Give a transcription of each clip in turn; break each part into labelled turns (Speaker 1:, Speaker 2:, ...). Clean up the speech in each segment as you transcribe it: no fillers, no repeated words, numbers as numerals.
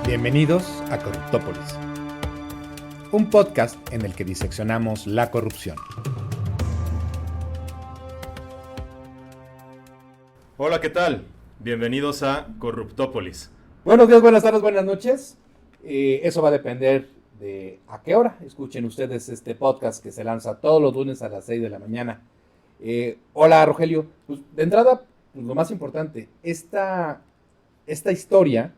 Speaker 1: Bienvenidos a Corruptópolis, un podcast en el que diseccionamos la corrupción.
Speaker 2: Hola, ¿qué tal? Bienvenidos a Corruptópolis.
Speaker 1: Buenos días, buenas tardes, buenas noches. Eso va a depender de a qué hora escuchen ustedes este podcast que se lanza todos los lunes a las 6 de la mañana. Hola, Rogelio. Pues, de entrada, pues, lo más importante, esta historia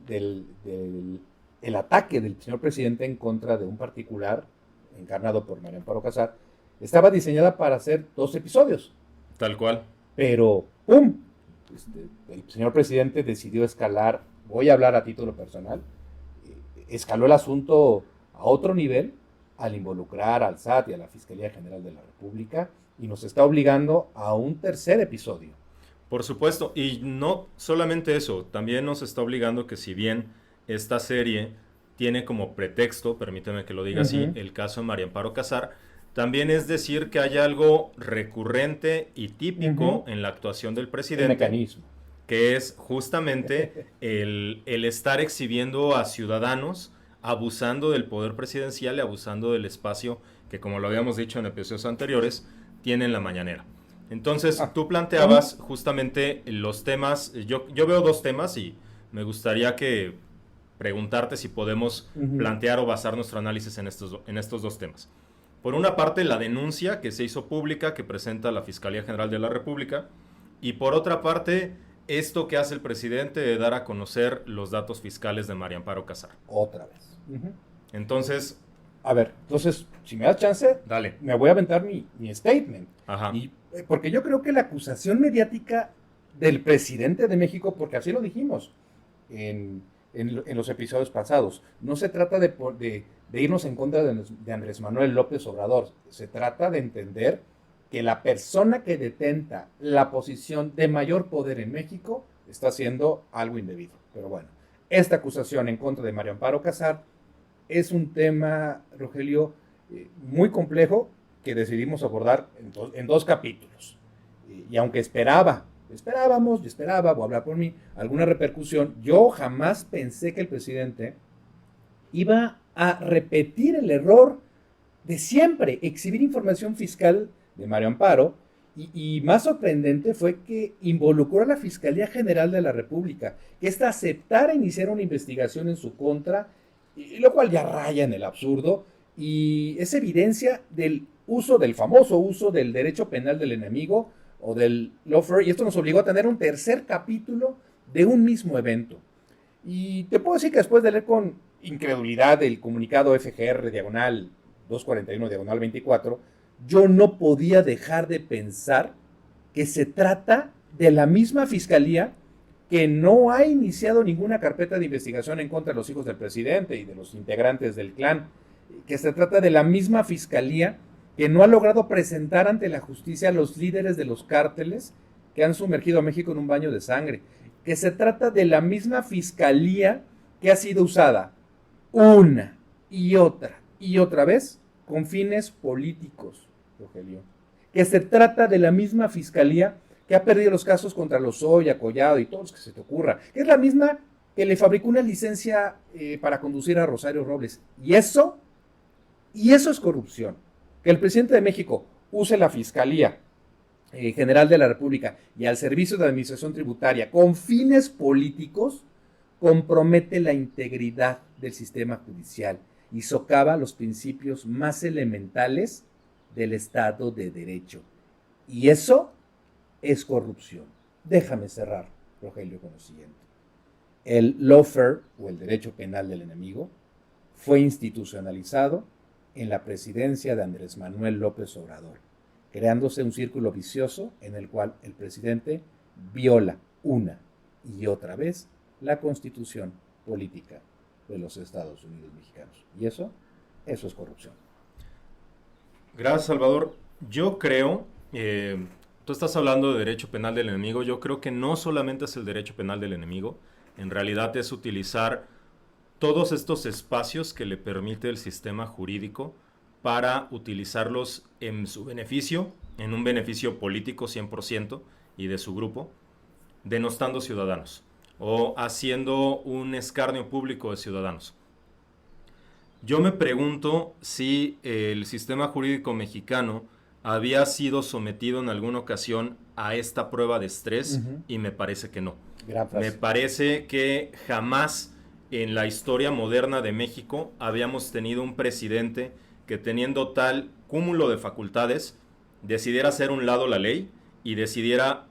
Speaker 1: del ataque del señor presidente en contra de un particular, encarnado por María Amparo Casar, estaba diseñada para hacer 2 episodios.
Speaker 2: Tal cual.
Speaker 1: Pero, ¡pum! El señor presidente decidió escalar, voy a hablar a título personal, escaló el asunto a otro nivel al involucrar al SAT y a la Fiscalía General de la República y nos está obligando a un 3er episodio.
Speaker 2: Por supuesto, y no solamente eso, también nos está obligando que si bien esta serie tiene como pretexto, permíteme que lo diga así, el caso de María Amparo Casar, también es decir que hay algo recurrente y típico en la actuación del presidente.
Speaker 1: El mecanismo.
Speaker 2: Que es justamente el estar exhibiendo a ciudadanos, abusando del poder presidencial y abusando del espacio que, como lo habíamos dicho en episodios anteriores, tiene en la mañanera. Entonces, tú planteabas justamente los temas, yo veo 2 temas y me gustaría que preguntarte si podemos plantear o basar nuestro análisis en estos 2 temas. Por una parte, la denuncia que se hizo pública, que presenta la Fiscalía General de la República, y por otra parte, esto que hace el presidente de dar a conocer los datos fiscales de María Amparo Casar.
Speaker 1: Otra vez.
Speaker 2: Entonces...
Speaker 1: A ver, si me das chance,
Speaker 2: dale.
Speaker 1: Me voy a aventar mi statement.
Speaker 2: Ajá.
Speaker 1: Porque yo creo que la acusación mediática del presidente de México, porque así lo dijimos en los episodios pasados, no se trata de irnos en contra de Andrés Manuel López Obrador, se trata de entender que la persona que detenta la posición de mayor poder en México está haciendo algo indebido. Pero bueno, esta acusación en contra de María Amparo Casar es un tema, Rogelio, muy complejo que decidimos abordar en 2 capítulos. Y aunque esperaba, voy a hablar por mí, alguna repercusión, yo jamás pensé que el presidente iba a repetir el error de siempre, exhibir información fiscal de María Amparo, y más sorprendente fue que involucró a la Fiscalía General de la República, que ésta aceptara iniciar una investigación en su contra, y lo cual ya raya en el absurdo, y es evidencia del famoso uso del derecho penal del enemigo, o del lawfare, y esto nos obligó a tener un 3er capítulo de un mismo evento. Y te puedo decir que después de leer con incredulidad el comunicado FGR diagonal 241 diagonal 24, yo no podía dejar de pensar que se trata de la misma fiscalía que no ha iniciado ninguna carpeta de investigación en contra de los hijos del presidente y de los integrantes del clan, que se trata de la misma fiscalía que no ha logrado presentar ante la justicia a los líderes de los cárteles que han sumergido a México en un baño de sangre, que se trata de la misma fiscalía que ha sido usada una y otra vez con fines políticos, Rogelio, que se trata de la misma fiscalía que ha perdido los casos contra Lozoya, Collado y todos los que se te ocurra, que es la misma que le fabricó una licencia para conducir a Rosario Robles. Y eso es corrupción. Que el presidente de México use la Fiscalía General de la República y al Servicio de Administración Tributaria con fines políticos compromete la integridad del sistema judicial y socava los principios más elementales del Estado de Derecho. Y eso es corrupción. Déjame cerrar, Rogelio, con lo siguiente. El lawfare, o el derecho penal del enemigo, fue institucionalizado en la presidencia de Andrés Manuel López Obrador, creándose un círculo vicioso en el cual el presidente viola una y otra vez la Constitución política de los Estados Unidos mexicanos. Y eso es corrupción.
Speaker 2: Gracias, Salvador. Yo creo, tú estás hablando de derecho penal del enemigo, yo creo que no solamente es el derecho penal del enemigo, en realidad es utilizar todos estos espacios que le permite el sistema jurídico para utilizarlos en su beneficio, en un beneficio político 100% y de su grupo, denostando ciudadanos. o haciendo un escarnio público de ciudadanos. Yo me pregunto si el sistema jurídico mexicano había sido sometido en alguna ocasión a esta prueba de estrés, y me parece que no.
Speaker 1: Gran frase.
Speaker 2: Me parece que jamás en la historia moderna de México habíamos tenido un presidente que, teniendo tal cúmulo de facultades, decidiera hacer un lado la ley y decidiera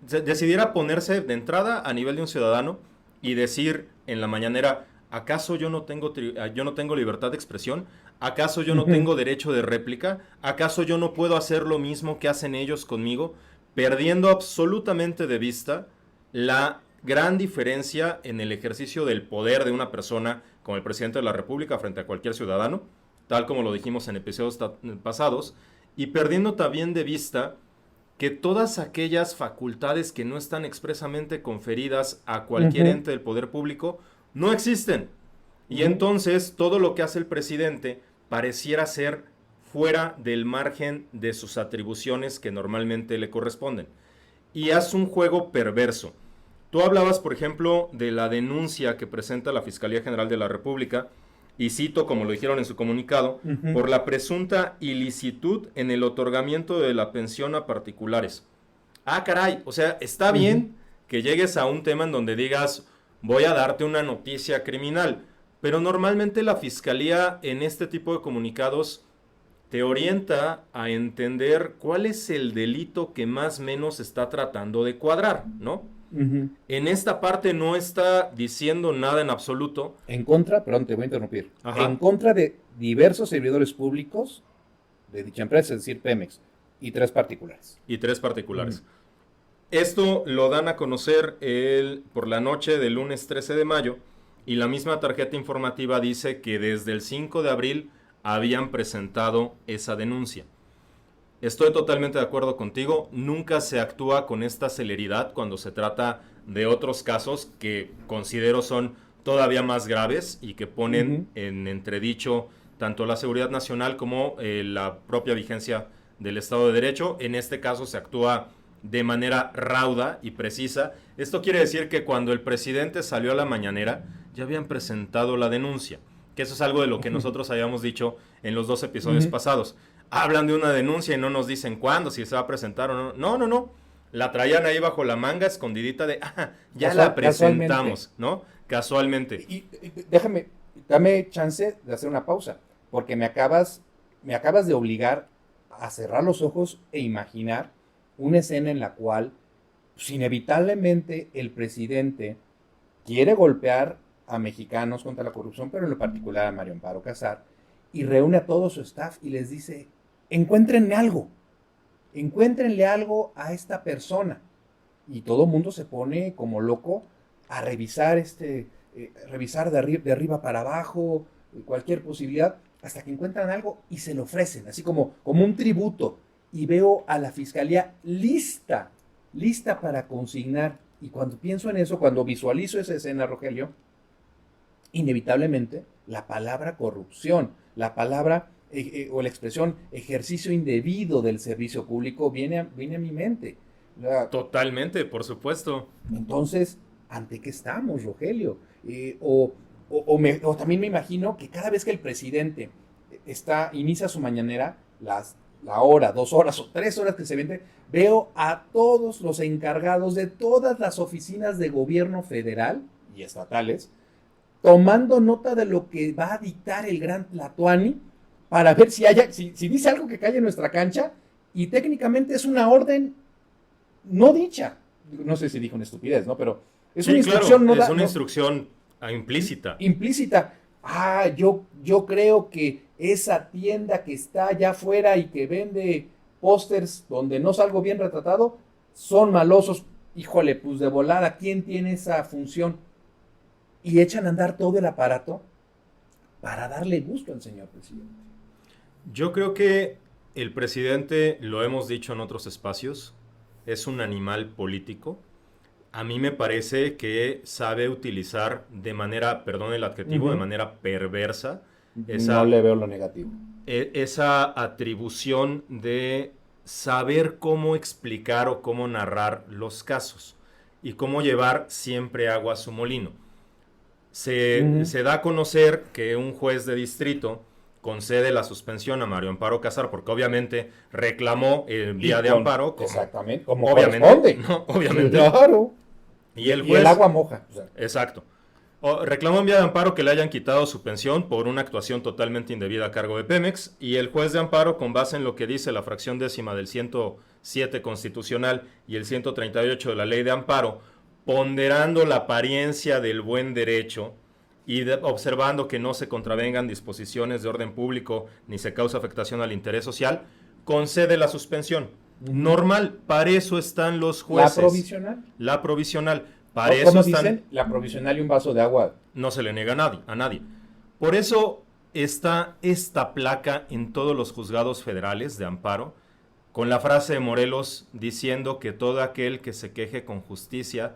Speaker 2: decidiera ponerse de entrada a nivel de un ciudadano y decir en la mañanera: ¿acaso yo no tengo libertad de expresión? ¿Acaso yo no tengo derecho de réplica? ¿Acaso yo no puedo hacer lo mismo que hacen ellos conmigo? Perdiendo absolutamente de vista la gran diferencia en el ejercicio del poder de una persona como el presidente de la República frente a cualquier ciudadano, tal como lo dijimos en episodios pasados, y perdiendo también de vista que todas aquellas facultades que no están expresamente conferidas a cualquier ente del poder público no existen. Y entonces todo lo que hace el presidente pareciera ser fuera del margen de sus atribuciones que normalmente le corresponden. Y hace un juego perverso. Tú hablabas, por ejemplo, de la denuncia que presenta la Fiscalía General de la República, y cito, como lo dijeron en su comunicado, por la presunta ilicitud en el otorgamiento de la pensión a particulares. Ah, caray, o sea, está bien que llegues a un tema en donde digas: voy a darte una noticia criminal, pero normalmente la Fiscalía en este tipo de comunicados te orienta a entender cuál es el delito que más o menos está tratando de cuadrar, ¿no? En esta parte no está diciendo nada en absoluto.
Speaker 1: En contra, perdón, te voy a interrumpir. En contra de diversos servidores públicos de dicha empresa, es decir, Pemex, y 3 particulares.
Speaker 2: Esto lo dan a conocer por la noche del lunes 13 de mayo, y la misma tarjeta informativa dice que desde el 5 de abril habían presentado esa denuncia. Estoy totalmente de acuerdo contigo, nunca se actúa con esta celeridad cuando se trata de otros casos que considero son todavía más graves y que ponen en entredicho tanto la seguridad nacional como la propia vigencia del Estado de Derecho. En este caso se actúa de manera rauda y precisa. Esto quiere decir que cuando el presidente salió a la mañanera ya habían presentado la denuncia, que eso es algo de lo que nosotros habíamos dicho en los 2 episodios pasados. Hablan de una denuncia y no nos dicen cuándo, si se va a presentar o no. No. La traían ahí bajo la manga, escondidita de, ya la presentamos, ¿no? Casualmente.
Speaker 1: Y dame chance de hacer una pausa, porque me acabas de obligar a cerrar los ojos e imaginar una escena en la cual, pues, inevitablemente el presidente quiere golpear a mexicanos contra la corrupción, pero en lo particular a Mario Amparo Casar, y reúne a todo su staff y les dice: encuéntrenle algo a esta persona. Y todo el mundo se pone como loco a revisar revisar de arriba para abajo, cualquier posibilidad, hasta que encuentran algo y se lo ofrecen, así como un tributo. Y veo a la fiscalía lista para consignar. Y cuando pienso en eso, cuando visualizo esa escena, Rogelio, inevitablemente la palabra corrupción, la palabra o la expresión ejercicio indebido del servicio público viene a mi mente.
Speaker 2: Totalmente, por supuesto.
Speaker 1: Entonces, ¿ante qué estamos, Rogelio? O también me imagino que cada vez que el presidente inicia su mañanera, la hora, 2 horas o 3 horas que se vende, veo a todos los encargados de todas las oficinas de gobierno federal y estatales tomando nota de lo que va a dictar el gran Tlatuani para ver si dice algo que cae en nuestra cancha, y técnicamente es una orden no dicha. No sé si dijo una estupidez, ¿no? Pero es una instrucción.
Speaker 2: Claro, es una instrucción implícita.
Speaker 1: Implícita. Yo creo que esa tienda que está allá afuera y que vende pósters donde no salgo bien retratado, son malosos. Híjole, pues de volada, ¿quién tiene esa función? Y echan a andar todo el aparato para darle gusto al señor presidente.
Speaker 2: Yo creo que el presidente, lo hemos dicho en otros espacios, es un animal político. A mí me parece que sabe utilizar de manera, perdón el adjetivo, de manera perversa.
Speaker 1: No le veo lo negativo.
Speaker 2: Esa atribución de saber cómo explicar o cómo narrar los casos. y cómo llevar siempre agua a su molino. Se da a conocer que un juez de distrito concede la suspensión a Mario Amparo Casar, porque obviamente reclamó vía de amparo.
Speaker 1: Exactamente, como
Speaker 2: obviamente,
Speaker 1: corresponde.
Speaker 2: ¿no? Obviamente.
Speaker 1: Claro.
Speaker 2: Y el juez,
Speaker 1: el agua moja. O sea.
Speaker 2: Exacto. Reclamó en vía de amparo que le hayan quitado su pensión por una actuación totalmente indebida a cargo de Pemex, y el juez de amparo, con base en lo que dice la fracción 10ª del 107 constitucional y el 138 de la ley de amparo, ponderando la apariencia del buen derecho y observando que no se contravengan disposiciones de orden público ni se causa afectación al interés social, concede la suspensión. Normal, para eso están los jueces.
Speaker 1: ¿La provisional?
Speaker 2: La provisional. Para
Speaker 1: ¿Cómo
Speaker 2: eso están,
Speaker 1: dicen? La provisional y un vaso de agua.
Speaker 2: no se le niega a nadie. Por eso está esta placa en todos los juzgados federales de amparo, con la frase de Morelos diciendo que todo aquel que se queje con justicia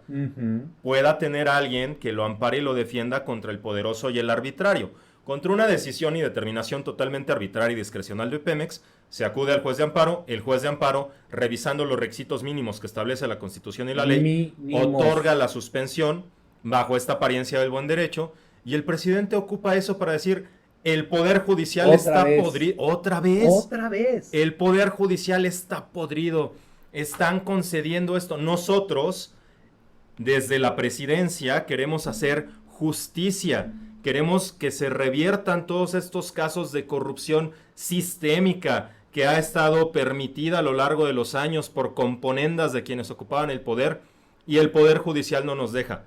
Speaker 2: pueda tener a alguien que lo ampare y lo defienda contra el poderoso y el arbitrario. Contra una decisión y determinación totalmente arbitraria y discrecional de Pemex, se acude al juez de amparo. El juez de amparo, revisando los requisitos mínimos que establece la Constitución y la ley, otorga la suspensión bajo esta apariencia del buen derecho, y el presidente ocupa eso para decir: el Poder Judicial está podrido. ¿Otra vez?
Speaker 1: Otra vez.
Speaker 2: El Poder Judicial está podrido. Están concediendo esto. Nosotros, desde la presidencia, queremos hacer justicia. Queremos que se reviertan todos estos casos de corrupción sistémica que ha estado permitida a lo largo de los años por componendas de quienes ocupaban el poder, y el Poder Judicial no nos deja.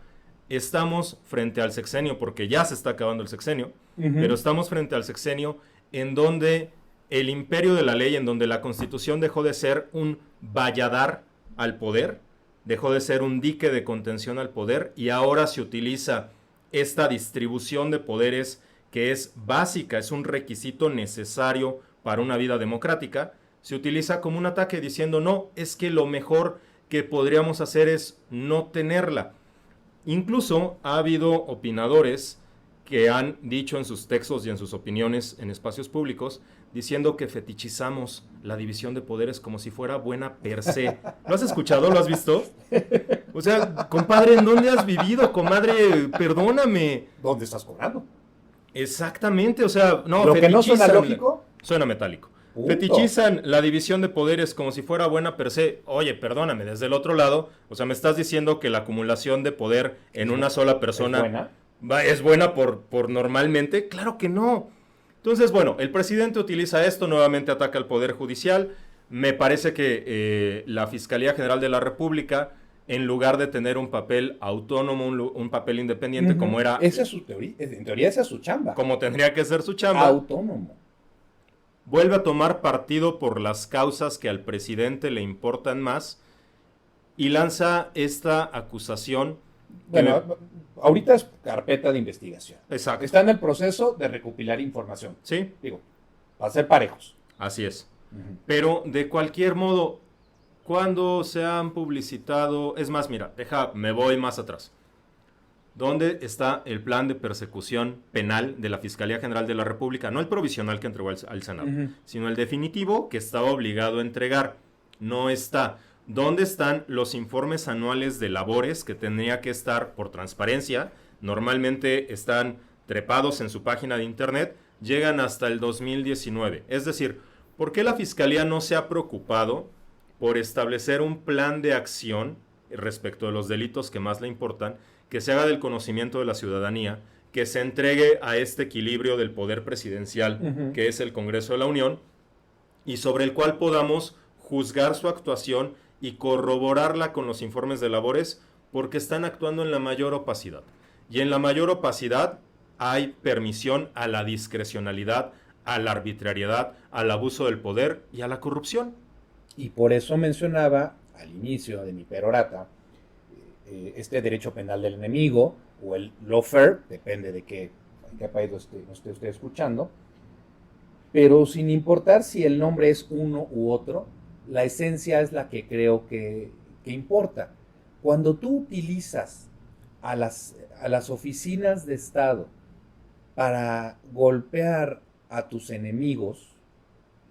Speaker 2: Estamos frente al sexenio, porque ya se está acabando el sexenio, pero estamos frente al sexenio en donde el imperio de la ley, en donde la Constitución dejó de ser un valladar al poder, dejó de ser un dique de contención al poder, y ahora se utiliza esta distribución de poderes que es básica, es un requisito necesario para una vida democrática, se utiliza como un ataque diciendo: no, es que lo mejor que podríamos hacer es no tenerla. Incluso ha habido opinadores que han dicho en sus textos y en sus opiniones en espacios públicos, diciendo que fetichizamos la división de poderes como si fuera buena per se. ¿Lo has escuchado? ¿Lo has visto? O sea, compadre, ¿en dónde has vivido, comadre? Perdóname.
Speaker 1: ¿Dónde estás cobrando?
Speaker 2: Exactamente, o sea, no,
Speaker 1: ¿Lo que no suena lógico?
Speaker 2: Suena metálico.
Speaker 1: Punto.
Speaker 2: Fetichizan la división de poderes como si fuera buena per se. Oye, perdóname, desde el otro lado, o sea, me estás diciendo que la acumulación de poder en una sola persona es buena por normalmente. Claro que no. Entonces, bueno, el presidente utiliza esto, nuevamente ataca al Poder Judicial. Me parece que la Fiscalía General de la República, en lugar de tener un papel autónomo, un papel independiente, como era...
Speaker 1: Esa es su teoría, en teoría esa es su chamba.
Speaker 2: Como tendría que ser su chamba.
Speaker 1: Autónomo.
Speaker 2: Vuelve a tomar partido por las causas que al presidente le importan más y lanza esta acusación.
Speaker 1: Bueno, ahorita es carpeta de investigación.
Speaker 2: Exacto.
Speaker 1: Está en el proceso de recopilar información.
Speaker 2: Sí.
Speaker 1: Digo, para ser parejos.
Speaker 2: Así es. Pero de cualquier modo, cuando se han publicitado... Es más, mira, me voy más atrás. ¿Dónde está el plan de persecución penal de la Fiscalía General de la República? No el provisional que entregó al Senado, sino el definitivo que estaba obligado a entregar. No está. ¿Dónde están los informes anuales de labores que tendría que estar por transparencia? Normalmente están trepados en su página de internet, llegan hasta el 2019. Es decir, ¿por qué la Fiscalía no se ha preocupado por establecer un plan de acción respecto de los delitos que más le importan, que se haga del conocimiento de la ciudadanía, que se entregue a este equilibrio del poder presidencial, que es el Congreso de la Unión, y sobre el cual podamos juzgar su actuación y corroborarla con los informes de labores, porque están actuando en la mayor opacidad? Y en la mayor opacidad hay permisión a la discrecionalidad, a la arbitrariedad, al abuso del poder y a la corrupción.
Speaker 1: Y por eso mencionaba al inicio de mi perorata este derecho penal del enemigo, o el lawfare, depende de en qué país lo esté usted escuchando, pero sin importar si el nombre es uno u otro, la esencia es la que creo que importa. Cuando tú utilizas a las oficinas de Estado para golpear a tus enemigos,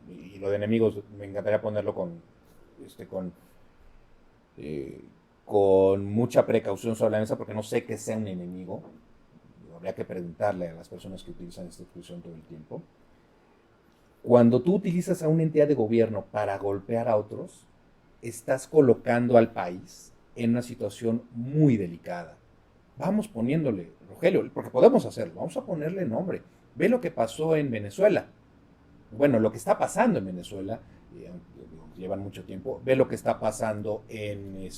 Speaker 1: y lo de enemigos me encantaría ponerlo con con mucha precaución sobre la mesa, porque no sé que sea un enemigo. Habría que preguntarle a las personas que utilizan esta expresión todo el tiempo. Cuando tú utilizas a una entidad de gobierno para golpear a otros, estás colocando al país en una situación muy delicada. Vamos poniéndole, Rogelio, porque podemos hacerlo, vamos a ponerle nombre. Ve lo que pasó en Venezuela. Bueno, lo que está pasando en Venezuela, llevan mucho tiempo. Ve lo que está pasando en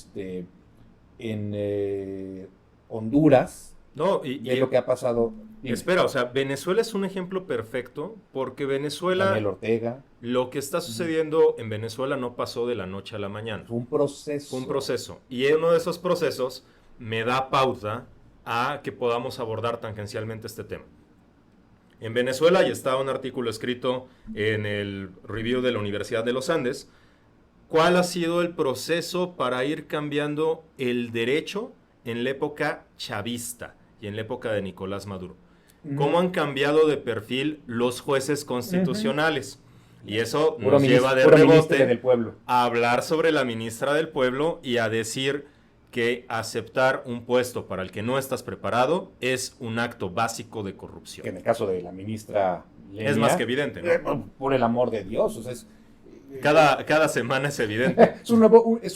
Speaker 1: Honduras.
Speaker 2: No,
Speaker 1: ve lo que ha pasado. Dime.
Speaker 2: Espera, o sea, Venezuela es un ejemplo perfecto porque Venezuela,
Speaker 1: Daniel Ortega.
Speaker 2: lo que está sucediendo en Venezuela no pasó de la noche a la mañana.
Speaker 1: Fue un proceso.
Speaker 2: Fue un proceso. Y uno de esos procesos me da pauta a que podamos abordar tangencialmente este tema. En Venezuela, y está un artículo escrito en el review de la Universidad de los Andes, ¿cuál ha sido el proceso para ir cambiando el derecho en la época chavista y en la época de Nicolás Maduro? ¿Cómo han cambiado de perfil los jueces constitucionales? Y eso nos lleva de rebote
Speaker 1: del pueblo
Speaker 2: a hablar sobre la ministra del pueblo y a decir que aceptar un puesto para el que no estás preparado es un acto básico de corrupción.
Speaker 1: Que en el caso de la ministra Lenia,
Speaker 2: es más que evidente, ¿no?
Speaker 1: Por el amor de Dios, o sea,
Speaker 2: cada semana es evidente.
Speaker 1: es un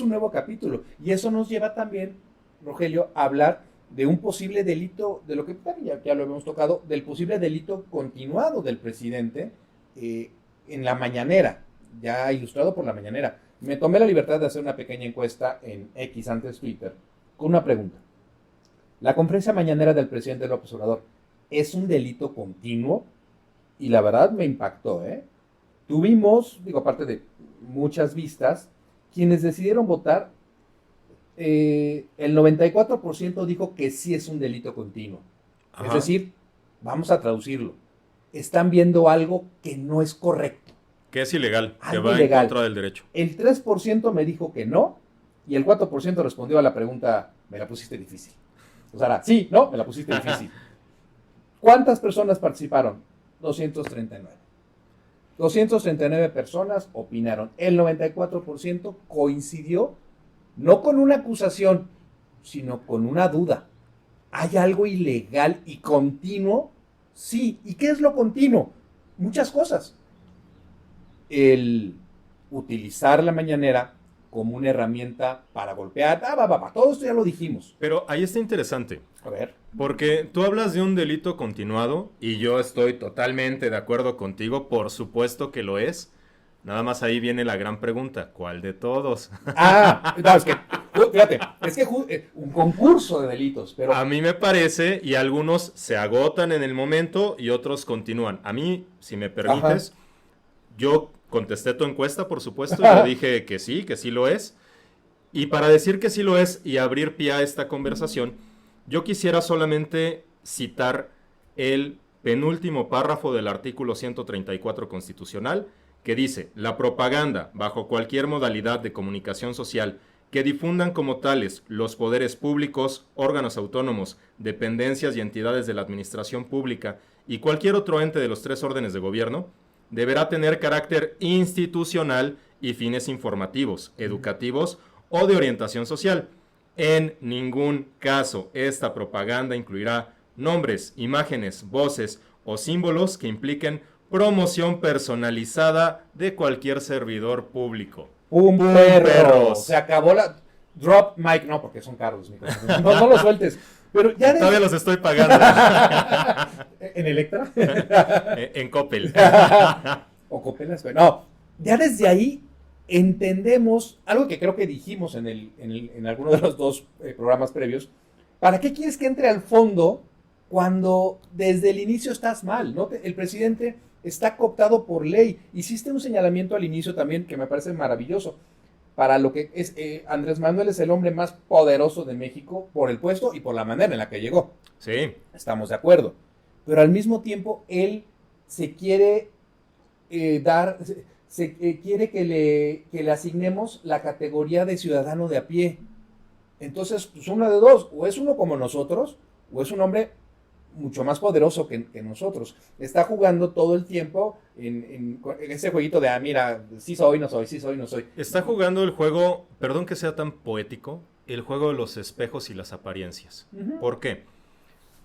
Speaker 1: nuevo capítulo. Y eso nos lleva también, Rogelio, a hablar de un posible delito, de lo que ya lo hemos tocado, del posible delito continuado del presidente en la mañanera, ya ilustrado por la mañanera. Me tomé la libertad de hacer una pequeña encuesta en X, antes Twitter, con una pregunta. ¿La conferencia mañanera del presidente López Obrador es un delito continuo? Y la verdad me impactó, ¿eh? Tuvimos, aparte de muchas vistas, quienes decidieron votar, el 94% dijo que sí es un delito continuo. Ajá. Es decir, vamos a traducirlo. Están viendo algo que no es correcto.
Speaker 2: Que es ilegal, que va en contra del derecho.
Speaker 1: El 3% me dijo que no, y el 4% respondió a la pregunta, me la pusiste difícil. O sea, sí, no, me la pusiste difícil. ¿Cuántas personas participaron? 239. 239 personas opinaron. El 94% coincidió, no con una acusación, sino con una duda. ¿Hay algo ilegal y continuo? Sí. ¿Y qué es lo continuo? Muchas cosas. El utilizar la mañanera como una herramienta para golpear, todo esto ya lo dijimos.
Speaker 2: Pero ahí está interesante.
Speaker 1: A ver.
Speaker 2: Porque tú hablas de un delito continuado y yo estoy totalmente de acuerdo contigo, por supuesto que lo es. Nada más ahí viene la gran pregunta, ¿cuál de todos?
Speaker 1: No, es que, fíjate, es que un concurso de delitos, pero...
Speaker 2: A mí me parece, y algunos se agotan en el momento y otros continúan. A mí, si me permites, yo contesté tu encuesta, por supuesto, yo dije que sí lo es. Y para decir que sí lo es y abrir pie a esta conversación, yo quisiera solamente citar el penúltimo párrafo del artículo 134 constitucional, que dice: la propaganda, bajo cualquier modalidad de comunicación social, que difundan como tales los poderes públicos, órganos autónomos, dependencias y entidades de la administración pública y cualquier otro ente de los tres órdenes de gobierno, deberá tener carácter institucional y fines informativos, educativos o de orientación social. En ningún caso esta propaganda incluirá nombres, imágenes, voces o símbolos que impliquen promoción personalizada de cualquier servidor público.
Speaker 1: ¡Pum, perros! Se acabó la... Drop mic, no, porque son caros. No lo sueltes. Pero ya
Speaker 2: todavía los estoy pagando.
Speaker 1: ¿En Electra?
Speaker 2: En Coppel.
Speaker 1: O Coppel. No, ya desde ahí entendemos algo que creo que dijimos en alguno de los dos programas previos. ¿Para qué quieres que entre al fondo cuando desde el inicio estás mal? ¿No? El presidente está cooptado por ley. Hiciste un señalamiento al inicio también que me parece maravilloso. Para lo que es, Andrés Manuel es el hombre más poderoso de México por el puesto y por la manera en la que llegó.
Speaker 2: Sí.
Speaker 1: Estamos de acuerdo. Pero al mismo tiempo, él se quiere quiere que le asignemos la categoría de ciudadano de a pie. Entonces, pues una de dos, o es uno como nosotros, o es un hombre mucho más poderoso que nosotros. Está jugando todo el tiempo en ese jueguito de, mira, sí soy, no soy, sí soy, no soy.
Speaker 2: Está jugando el juego, perdón que sea tan poético, el juego de los espejos y las apariencias.
Speaker 1: Ujú.
Speaker 2: ¿Por qué?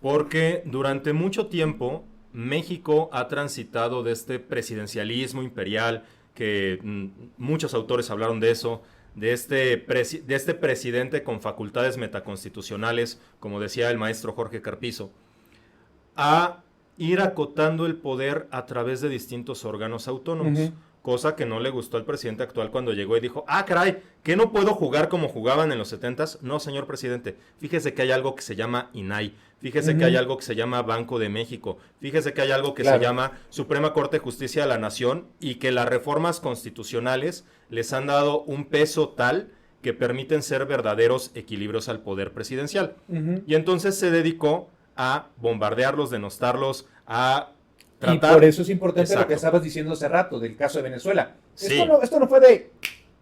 Speaker 2: Porque durante mucho tiempo México ha transitado de este presidencialismo imperial, que muchos autores hablaron de eso, de este presidente con facultades metaconstitucionales, como decía el maestro Jorge Carpizo, a ir acotando el poder a través de distintos órganos autónomos.
Speaker 1: Ujú.
Speaker 2: Cosa que no le gustó al presidente actual cuando llegó y dijo, ah, caray, ¿que no puedo jugar como jugaban en los 70s? No, señor presidente, fíjese que hay algo que se llama INAI, fíjese que hay algo que se llama Banco de México, fíjese que hay algo que se llama Suprema Corte de Justicia de la Nación y que las reformas constitucionales les han dado un peso tal que permiten ser verdaderos equilibrios al poder presidencial.
Speaker 1: Ujú.
Speaker 2: Y entonces se dedicó a bombardearlos, denostarlos, a tratar...
Speaker 1: Y por eso es importante
Speaker 2: Exacto.
Speaker 1: lo que estabas diciendo hace rato del caso de Venezuela.
Speaker 2: Sí.
Speaker 1: Esto no fue de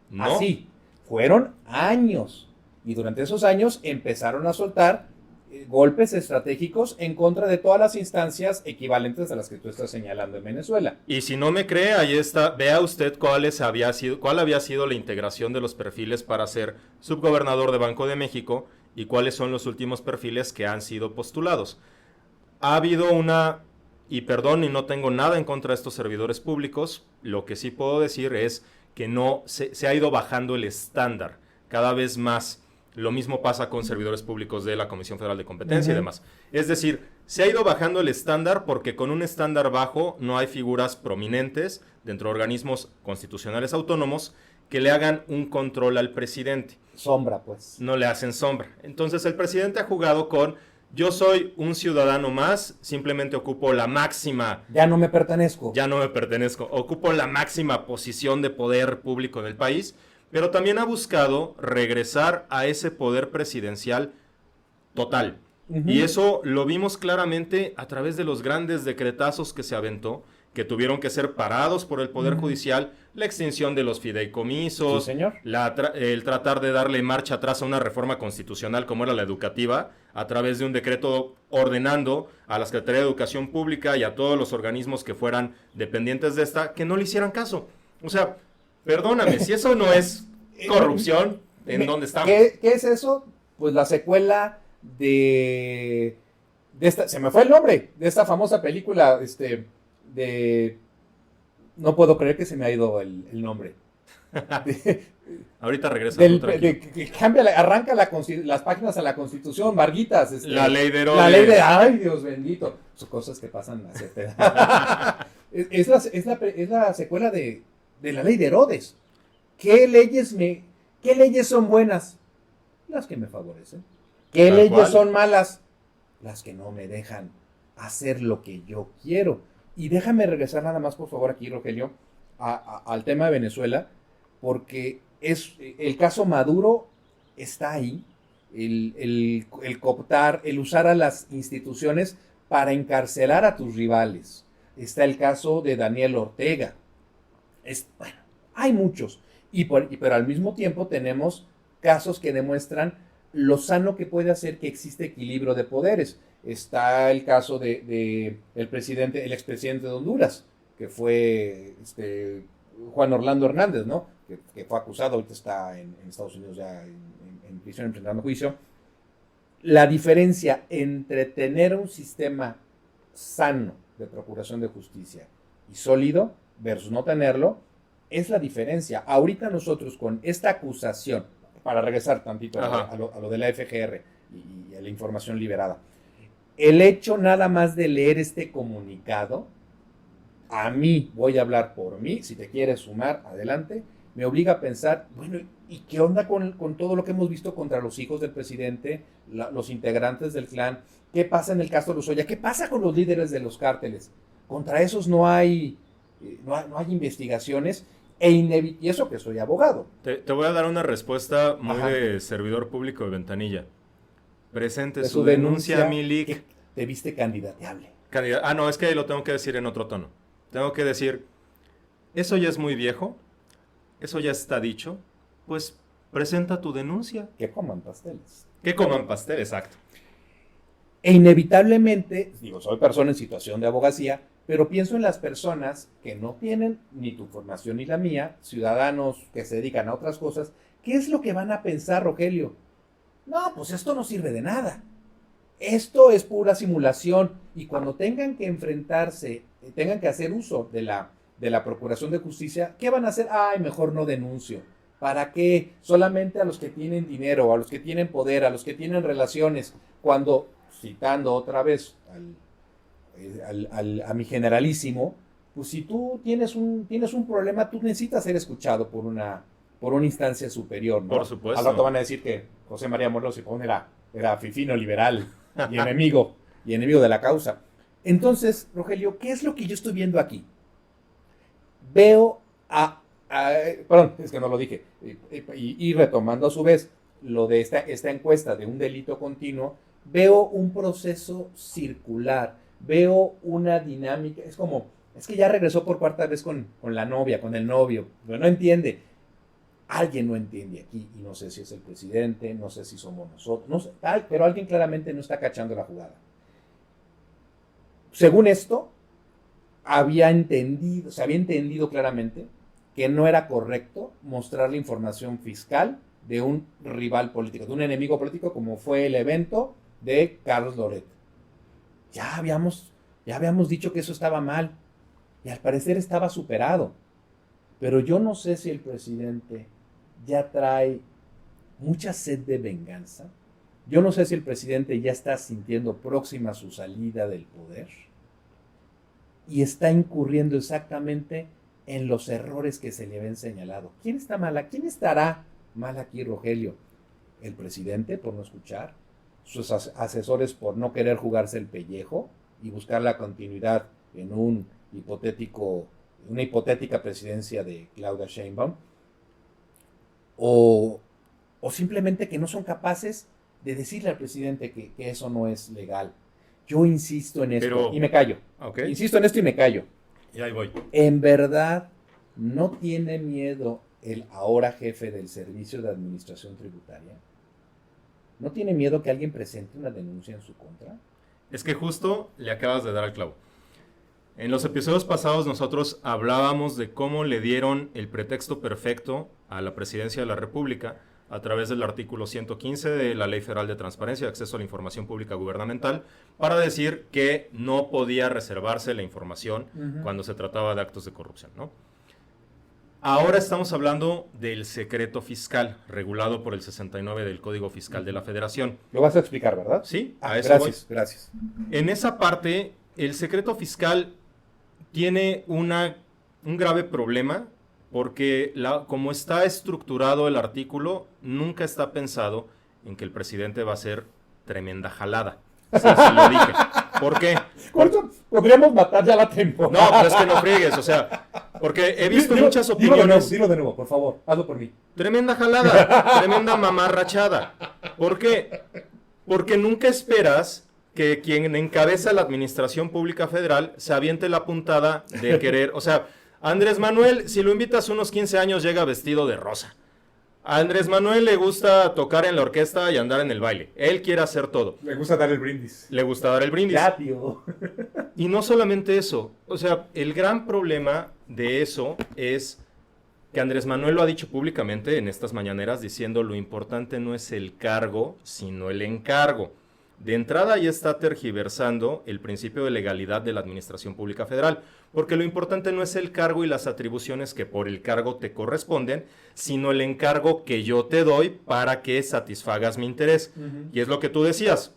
Speaker 2: ¿No?
Speaker 1: así. Fueron años. Y durante esos años empezaron a soltar golpes estratégicos en contra de todas las instancias equivalentes a las que tú estás señalando en Venezuela.
Speaker 2: Y si no me cree, ahí está, vea usted cuál había sido la integración de los perfiles para ser subgobernador de Banco de México y cuáles son los últimos perfiles que han sido postulados. Ha habido una, y perdón, y no tengo nada en contra de estos servidores públicos, lo que sí puedo decir es que no se ha ido bajando el estándar cada vez más. Lo mismo pasa con servidores públicos de la Comisión Federal de Competencia y demás. Es decir, se ha ido bajando el estándar porque con un estándar bajo no hay figuras prominentes dentro de organismos constitucionales autónomos que le hagan un control al presidente.
Speaker 1: Sombra, pues.
Speaker 2: No le hacen sombra. Entonces el presidente ha jugado con, yo soy un ciudadano más, simplemente ocupo la máxima...
Speaker 1: Ya no me pertenezco.
Speaker 2: Ya no me pertenezco. Ocupo la máxima posición de poder público en el país, pero también ha buscado regresar a ese poder presidencial total. Y eso lo vimos claramente a través de los grandes decretazos que se aventó, que tuvieron que ser parados por el Poder Judicial, la extinción de los fideicomisos,
Speaker 1: Sí, señor.
Speaker 2: el tratar de darle marcha atrás a una reforma constitucional como era la educativa, a través de un decreto ordenando a la Secretaría de Educación Pública y a todos los organismos que fueran dependientes de esta, que no le hicieran caso. O sea, perdóname, si eso no es corrupción, ¿en dónde estamos?
Speaker 1: ¿Qué es eso? Pues la secuela de esta, se me fue el nombre, de esta famosa película, no puedo creer que se me ha ido el nombre.
Speaker 2: Ahorita regresa.
Speaker 1: Que arranca las páginas a la Constitución, Varguitas.
Speaker 2: La ley de Herodes.
Speaker 1: La ley de, ay, Dios bendito. Son cosas que pasan a cierta edad. es la secuela de la ley de Herodes. ¿Qué leyes son buenas? Las que me favorecen. ¿Qué
Speaker 2: Tal
Speaker 1: leyes
Speaker 2: cual.
Speaker 1: son malas? Las que no me dejan hacer lo que yo quiero. Y déjame regresar nada más, por favor, aquí, Rogelio, al tema de Venezuela, porque el caso Maduro está ahí, el cooptar, el usar a las instituciones para encarcelar a tus rivales. Está el caso de Daniel Ortega. Bueno, hay muchos. Pero al mismo tiempo tenemos casos que demuestran lo sano que puede hacer que existe equilibrio de poderes. Está el caso de el expresidente de Honduras, que fue Juan Orlando Hernández, ¿no? Que fue acusado, ahorita está en Estados Unidos ya en prisión enfrentando juicio. La diferencia entre tener un sistema sano de procuración de justicia y sólido versus no tenerlo es la diferencia. Ahorita nosotros con esta acusación, para regresar tantito a lo de la FGR y a la información liberada, el hecho nada más de leer este comunicado, a mí, voy a hablar por mí, si te quieres sumar, adelante, me obliga a pensar, bueno, ¿y qué onda con todo lo que hemos visto contra los hijos del presidente, los integrantes del clan? ¿Qué pasa en el caso de Lozoya? ¿Qué pasa con los líderes de los cárteles? Contra esos no hay investigaciones. Y eso que soy abogado.
Speaker 2: Te voy a dar una respuesta muy de servidor público de Ventanilla. Presente
Speaker 1: De
Speaker 2: su denuncia, Milik.
Speaker 1: Te viste candidateable.
Speaker 2: No, es que lo tengo que decir en otro tono. Tengo que decir, eso ya es muy viejo, eso ya está dicho, pues presenta tu denuncia.
Speaker 1: Que coman pasteles.
Speaker 2: Que coman pastel, exacto.
Speaker 1: E inevitablemente, soy persona en situación de abogacía, pero pienso en las personas que no tienen ni tu formación ni la mía, ciudadanos que se dedican a otras cosas. ¿Qué es lo que van a pensar, Rogelio? no, pues esto no sirve de nada. Esto es pura simulación y cuando tengan que enfrentarse, tengan que hacer uso de la Procuración de Justicia, ¿qué van a hacer? Ay, mejor no denuncio. ¿Para qué? Solamente a los que tienen dinero, a los que tienen poder, a los que tienen relaciones, cuando, citando otra vez a mi generalísimo, pues si tú tienes un problema, tú necesitas ser escuchado por una instancia superior, ¿no?
Speaker 2: Por supuesto.
Speaker 1: Al rato van a decir que José María Morelos y Pavón era fifino liberal y enemigo de la causa. Entonces, Rogelio, ¿qué es lo que yo estoy viendo aquí? Veo perdón, es que no lo dije, y retomando a su vez lo de esta encuesta de un delito continuo, veo un proceso circular, veo una dinámica, es que ya regresó por cuarta vez con la novia, con el novio, pero no entiende. Alguien no entiende aquí, y no sé si es el presidente, no sé si somos nosotros, no sé, pero alguien claramente no está cachando la jugada. Según esto, se había entendido claramente que no era correcto mostrar la información fiscal de un rival político, de un enemigo político, como fue el evento de Carlos Loret. Ya habíamos dicho que eso estaba mal, y al parecer estaba superado. Pero yo no sé si el presidente ya trae mucha sed de venganza. Yo no sé si el presidente ya está sintiendo próxima su salida del poder y está incurriendo exactamente en los errores que se le habían señalado. ¿Quién está mal? ¿Quién estará mal aquí, Rogelio? ¿El presidente por no escuchar? ¿Sus asesores por no querer jugarse el pellejo y buscar la continuidad en una hipotética presidencia de Claudia Sheinbaum? ¿O simplemente que no son capaces de decirle al presidente que eso no es legal? Yo insisto en esto y me callo.
Speaker 2: Okay.
Speaker 1: Insisto en esto y me callo.
Speaker 2: Y ahí voy.
Speaker 1: En verdad, ¿no tiene miedo el ahora jefe del Servicio de Administración Tributaria? ¿No tiene miedo que alguien presente una denuncia en su contra?
Speaker 2: Es que justo le acabas de dar al clavo. En los episodios pasados nosotros hablábamos de cómo le dieron el pretexto perfecto a la Presidencia de la República a través del artículo 115 de la Ley Federal de Transparencia y Acceso a la Información Pública Gubernamental para decir que no podía reservarse la información cuando se trataba de actos de corrupción, ¿no? Ahora estamos hablando del secreto fiscal, regulado por el 69 del Código Fiscal de la Federación.
Speaker 1: Lo vas a explicar, ¿verdad?
Speaker 2: Sí, a eso
Speaker 1: gracias,
Speaker 2: voy.
Speaker 1: Gracias.
Speaker 2: En esa parte, el secreto fiscal tiene un grave problema porque como está estructurado el artículo, nunca está pensado en que el presidente va a hacer tremenda jalada. Sí, lo dije. ¿Por qué?
Speaker 1: ¿Cuánto podríamos matar ya la temporada?
Speaker 2: No, pero es que no friegues, o sea, porque he visto muchas opiniones.
Speaker 1: Dilo de nuevo, por favor, hazlo por mí.
Speaker 2: Tremenda jalada, tremenda mamarrachada. ¿Por qué? Porque nunca esperas que quien encabeza la Administración Pública Federal se aviente la puntada de querer, o sea, Andrés Manuel, si lo invitas unos 15 años, llega vestido de rosa. A Andrés Manuel le gusta tocar en la orquesta y andar en el baile. Él quiere hacer todo.
Speaker 1: Le gusta dar el brindis.
Speaker 2: Le gusta dar el brindis.
Speaker 1: Ya, tío.
Speaker 2: Y no solamente eso. O sea, el gran problema de eso es que Andrés Manuel lo ha dicho públicamente en estas mañaneras diciendo lo importante no es el cargo, sino el encargo. De entrada ya está tergiversando el principio de legalidad de la Administración Pública Federal, porque lo importante no es el cargo y las atribuciones que por el cargo te corresponden, sino el encargo que yo te doy para que satisfagas mi interés. Y es lo que tú decías.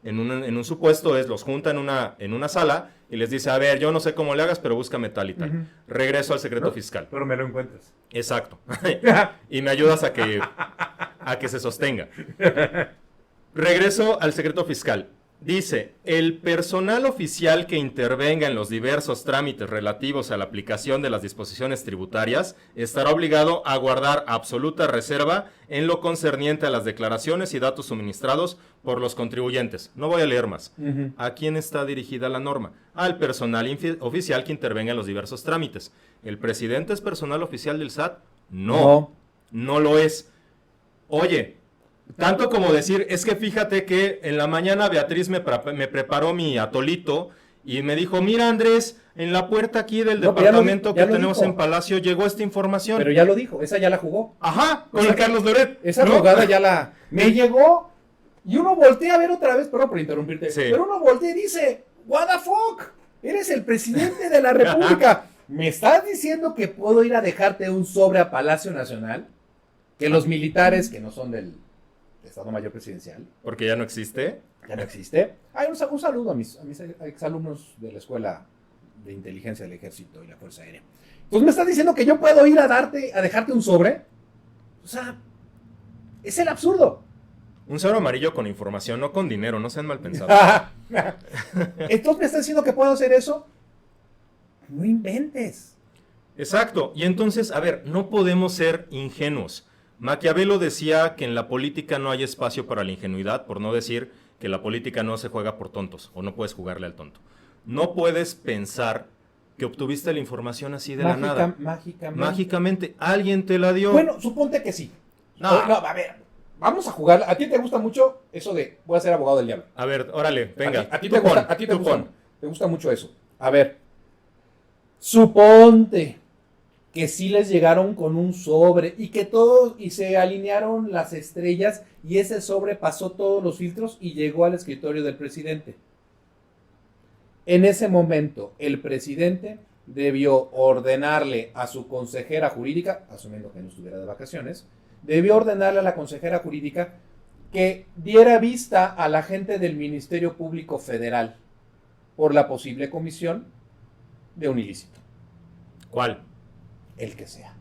Speaker 2: En un supuesto los junta en una sala y les dice, a ver, yo no sé cómo le hagas, pero búscame tal y tal. Regreso al secreto fiscal.
Speaker 1: Pero me lo encuentras.
Speaker 2: Exacto. Y me ayudas a que se sostenga. Regreso al secreto fiscal. Dice, el personal oficial que intervenga en los diversos trámites relativos a la aplicación de las disposiciones tributarias estará obligado a guardar absoluta reserva en lo concerniente a las declaraciones y datos suministrados por los contribuyentes. No voy a leer más. ¿A quién está dirigida la norma? Al personal oficial que intervenga en los diversos trámites. ¿El presidente es personal oficial del SAT? No lo es. Oye, tanto como decir, es que fíjate que en la mañana Beatriz me preparó mi atolito y me dijo, mira Andrés, en la puerta aquí del
Speaker 1: No, pero ya lo
Speaker 2: departamento
Speaker 1: ya
Speaker 2: que
Speaker 1: lo
Speaker 2: tenemos
Speaker 1: dijo.
Speaker 2: en Palacio llegó esta información.
Speaker 1: Pero ya lo dijo, esa ya la jugó.
Speaker 2: Ajá, con
Speaker 1: Esa-
Speaker 2: el Carlos Loret.
Speaker 1: Esa
Speaker 2: ¿no?
Speaker 1: jugada ya la... Me llegó y uno voltea a ver otra vez, perdón por interrumpirte,
Speaker 2: Sí.
Speaker 1: pero uno voltea y dice, what the fuck, eres el presidente de la República. ¿Me estás diciendo que puedo ir a dejarte un sobre a Palacio Nacional? Que los militares, que no son del Estado Mayor Presidencial,
Speaker 2: Porque ya no existe.
Speaker 1: ya no existe. Hay un saludo a mis exalumnos de la Escuela de Inteligencia del Ejército y la Fuerza Aérea. Pues me estás diciendo que yo puedo ir a dejarte un sobre. O sea, es el absurdo.
Speaker 2: Un sobre amarillo con información, no con dinero, no sean mal pensados.
Speaker 1: Entonces me estás diciendo que puedo hacer eso. No inventes.
Speaker 2: Exacto. Y entonces, a ver, no podemos ser ingenuos. Maquiavelo decía que en la política no hay espacio para la ingenuidad, por no decir que la política no se juega por tontos, o no puedes jugarle al tonto. No puedes pensar que obtuviste la información así de la nada.
Speaker 1: Mágicamente.
Speaker 2: Mágicamente, alguien te la dio.
Speaker 1: Bueno, suponte que sí.
Speaker 2: No.
Speaker 1: No, a ver, vamos a jugar. ¿A ti te gusta mucho eso de voy a ser abogado del diablo?
Speaker 2: A ver, órale, venga.
Speaker 1: A ti
Speaker 2: tú
Speaker 1: te gusta,
Speaker 2: pon, tú pon.
Speaker 1: te gusta mucho eso. A ver, suponte que sí les llegaron con un sobre y que todos, y se alinearon las estrellas y ese sobre pasó todos los filtros y llegó al escritorio del presidente. En ese momento, el presidente debió ordenarle a su consejera jurídica, asumiendo que no estuviera de vacaciones, debió ordenarle a la consejera jurídica que diera vista a la gente del Ministerio Público Federal por la posible comisión de un ilícito.
Speaker 2: ¿Cuál?
Speaker 1: El que sea.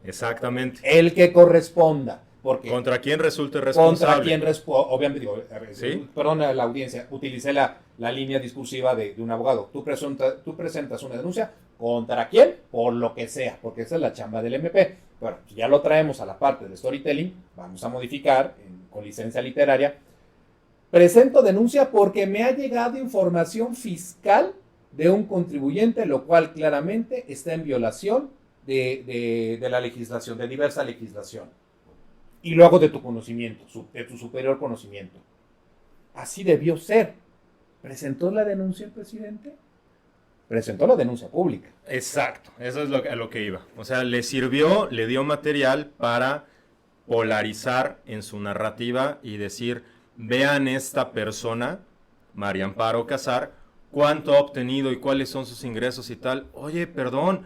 Speaker 2: Exactamente.
Speaker 1: El que corresponda. Porque
Speaker 2: ¿Contra quién resulte responsable?
Speaker 1: contra quien obviamente digo,
Speaker 2: ¿Sí?
Speaker 1: perdón a la audiencia, utilicé la línea discursiva de un abogado. Tú presentas una denuncia contra quién, por lo que sea, porque esa es la chamba del MP. Bueno, pues ya lo traemos a la parte de storytelling, vamos a modificar con licencia literaria. Presento denuncia porque me ha llegado información fiscal de un contribuyente, lo cual claramente está en violación de la legislación, de diversa legislación. Y lo hago de tu conocimiento, de tu superior conocimiento. Así debió ser. ¿Presentó la denuncia el presidente? Presentó la denuncia pública.
Speaker 2: Exacto, eso es a lo que iba. O sea, le sirvió, le dio material para polarizar en su narrativa y decir, vean esta persona, María Amparo Casar, cuánto ha obtenido y cuáles son sus ingresos y tal. Oye, perdón,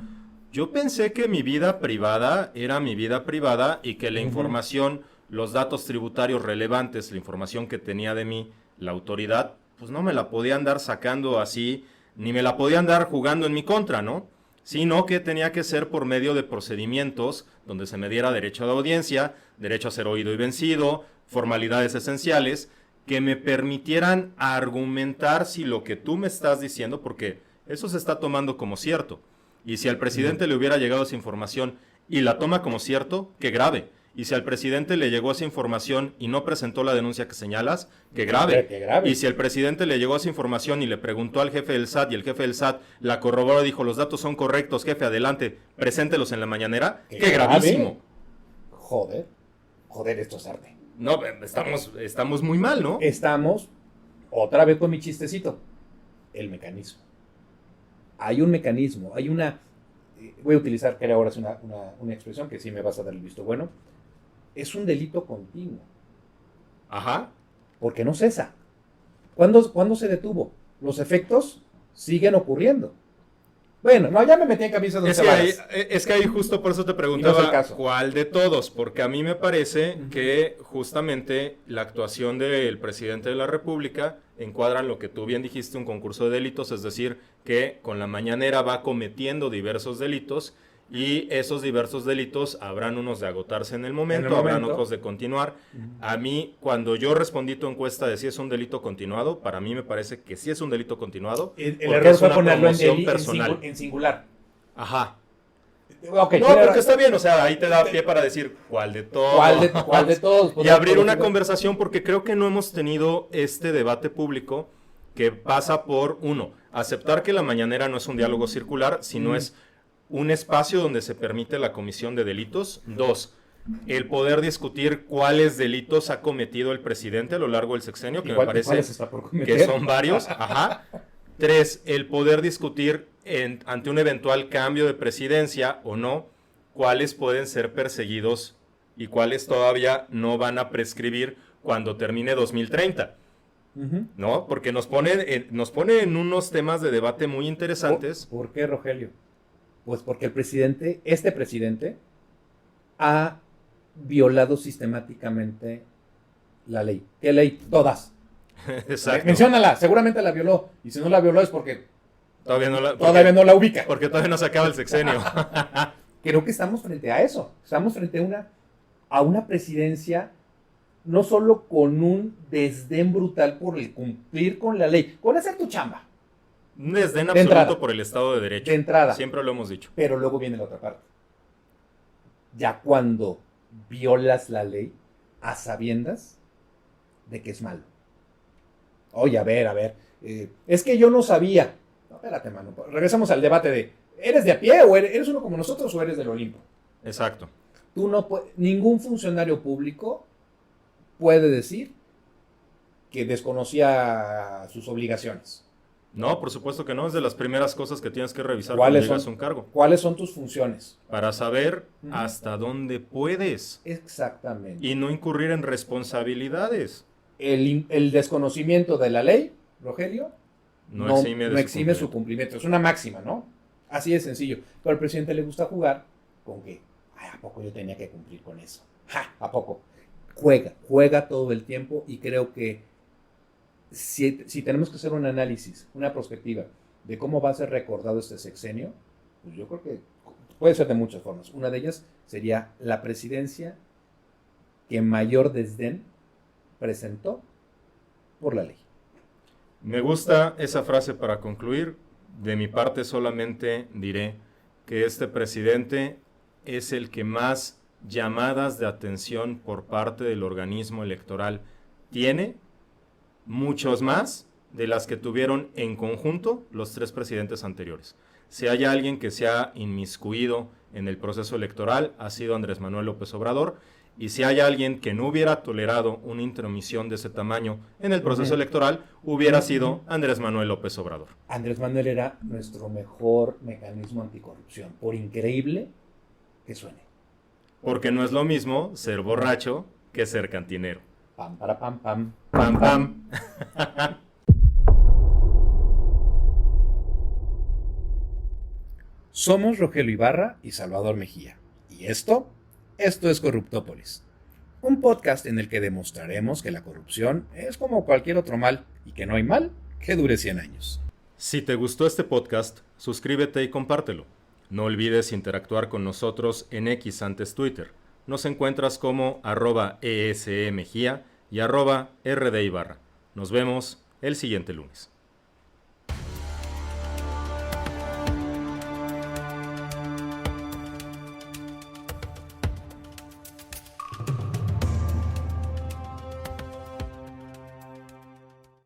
Speaker 2: yo pensé que mi vida privada era mi vida privada y que la información, los datos tributarios relevantes, la información que tenía de mí la autoridad, pues no me la podía andar sacando así, ni me la podía andar jugando en mi contra, ¿no? Sino que tenía que ser por medio de procedimientos donde se me diera derecho de audiencia, derecho a ser oído y vencido, formalidades esenciales, que me permitieran argumentar si lo que tú me estás diciendo, porque eso se está tomando como cierto. Y si al presidente le hubiera llegado esa información y la toma como cierto, qué grave. Y si al presidente le llegó esa información y no presentó la denuncia que señalas, qué grave.
Speaker 1: Qué grave.
Speaker 2: Y si el presidente le llegó esa información y le preguntó al jefe del SAT y el jefe del SAT la corroboró y dijo, los datos son correctos, jefe, adelante, preséntelos en la mañanera, qué gravísimo.
Speaker 1: Joder, esto es arte.
Speaker 2: No, estamos muy mal, ¿no?
Speaker 1: Estamos, otra vez con mi chistecito, el mecanismo. Hay un mecanismo, hay una... Voy a utilizar, que ahora es una expresión que sí me vas a dar el visto bueno. Es un delito continuo.
Speaker 2: Ajá.
Speaker 1: Porque no cesa. ¿Cuándo se detuvo? Los efectos siguen ocurriendo. Bueno, no, ya me metí en camisa de once varas.
Speaker 2: Es que ahí justo por eso te
Speaker 1: Y no
Speaker 2: preguntaba
Speaker 1: es el caso.
Speaker 2: cuál de todos, porque a mí me parece que justamente la actuación del presidente de la República encuadra en lo que tú bien dijiste, un concurso de delitos, es decir, que con la mañanera va cometiendo diversos delitos y esos diversos delitos habrán unos de agotarse en el momento, habrán otros de continuar. A mí, cuando yo respondí tu encuesta de si es un delito continuado, para mí me parece que sí es un delito continuado.
Speaker 1: El
Speaker 2: porque
Speaker 1: error
Speaker 2: es
Speaker 1: fue
Speaker 2: una
Speaker 1: ponerlo
Speaker 2: promoción personal.
Speaker 1: en singular.
Speaker 2: Ajá.
Speaker 1: Okay,
Speaker 2: No, porque está bien, o sea, ahí te da pie para decir cuál de todos.
Speaker 1: ¿Cuál de todos? Pues
Speaker 2: y
Speaker 1: no,
Speaker 2: abrir
Speaker 1: por
Speaker 2: una
Speaker 1: ejemplo,
Speaker 2: conversación, porque creo que no hemos tenido este debate público que pasa por, uno, aceptar que la mañanera no es un diálogo circular, sino es un espacio donde se permite la comisión de delitos. Dos, el poder discutir cuáles delitos ha cometido el presidente a lo largo del sexenio, que me parece
Speaker 1: ¿cuáles está por cometer?
Speaker 2: que son varios. Ajá. 3, el poder discutir ante un eventual cambio de presidencia o no, cuáles pueden ser perseguidos y cuáles todavía no van a prescribir cuando termine 2030. ¿No? Porque nos pone en unos temas de debate muy interesantes.
Speaker 1: ¿Por qué, Rogelio? Pues porque este presidente, ha violado sistematamente la ley. ¿Qué ley? Todas.
Speaker 2: Exacto.
Speaker 1: Menciónala, seguramente la violó. Y si no la violó es porque
Speaker 2: todavía
Speaker 1: no la ubica.
Speaker 2: Porque todavía no se acaba el sexenio.
Speaker 1: Creo que estamos frente a eso. Estamos frente a una presidencia no solo con un desdén brutal por el cumplir con la ley, con hacer tu chamba.
Speaker 2: Un desdén
Speaker 1: De
Speaker 2: absoluto
Speaker 1: entrada.
Speaker 2: por el Estado de Derecho.
Speaker 1: De entrada.
Speaker 2: Siempre lo hemos dicho.
Speaker 1: Pero luego viene la otra parte. Ya cuando violas la ley a sabiendas de que es malo. Oye, a ver. Es que yo no sabía. No, espérate, mano. Regresamos al debate de, ¿eres de a pie o eres uno como nosotros o eres del Olimpo?
Speaker 2: Exacto.
Speaker 1: Ningún funcionario público puede decir que desconocía sus obligaciones.
Speaker 2: No, por supuesto que no. Es de las primeras cosas que tienes que revisar cuando llegas a un cargo.
Speaker 1: ¿Cuáles son tus funciones?
Speaker 2: Para saber hasta dónde puedes.
Speaker 1: Exactamente.
Speaker 2: Y no incurrir en responsabilidades.
Speaker 1: El desconocimiento de la ley, Rogelio,
Speaker 2: no exime
Speaker 1: su cumplimiento. Es una máxima, ¿no? Así de sencillo. Pero al presidente le gusta jugar con que, ¿a poco yo tenía que cumplir con eso? ¿A poco? Juega todo el tiempo y creo que si tenemos que hacer un análisis, una perspectiva de cómo va a ser recordado este sexenio, pues yo creo que puede ser de muchas formas. Una de ellas sería la presidencia que mayor desdén presentó por la ley.
Speaker 2: Me gusta esa frase para concluir. De mi parte solamente diré que este presidente es el que más llamadas de atención por parte del organismo electoral tiene, muchos más de las que tuvieron en conjunto los 3 presidentes anteriores. Si hay alguien que se ha inmiscuido en el proceso electoral, ha sido Andrés Manuel López Obrador, y si hay alguien que no hubiera tolerado una intromisión de ese tamaño en el proceso electoral, hubiera sido Andrés Manuel López Obrador.
Speaker 1: Andrés Manuel era nuestro mejor mecanismo anticorrupción, por increíble que suene.
Speaker 2: Porque no es lo mismo ser borracho que ser cantinero.
Speaker 1: Pam, para, pam, pam.
Speaker 2: Pam, pam.
Speaker 1: Somos Rogelio Ibarra y Salvador Mejía. Y esto es Corruptópolis. Un podcast en el que demostraremos que la corrupción es como cualquier otro mal y que no hay mal que dure 100 años.
Speaker 2: Si te gustó este podcast, suscríbete y compártelo. No olvides interactuar con nosotros en X, antes Twitter. Nos encuentras como @ESEMejía y @RDIbarra. Nos vemos el siguiente lunes.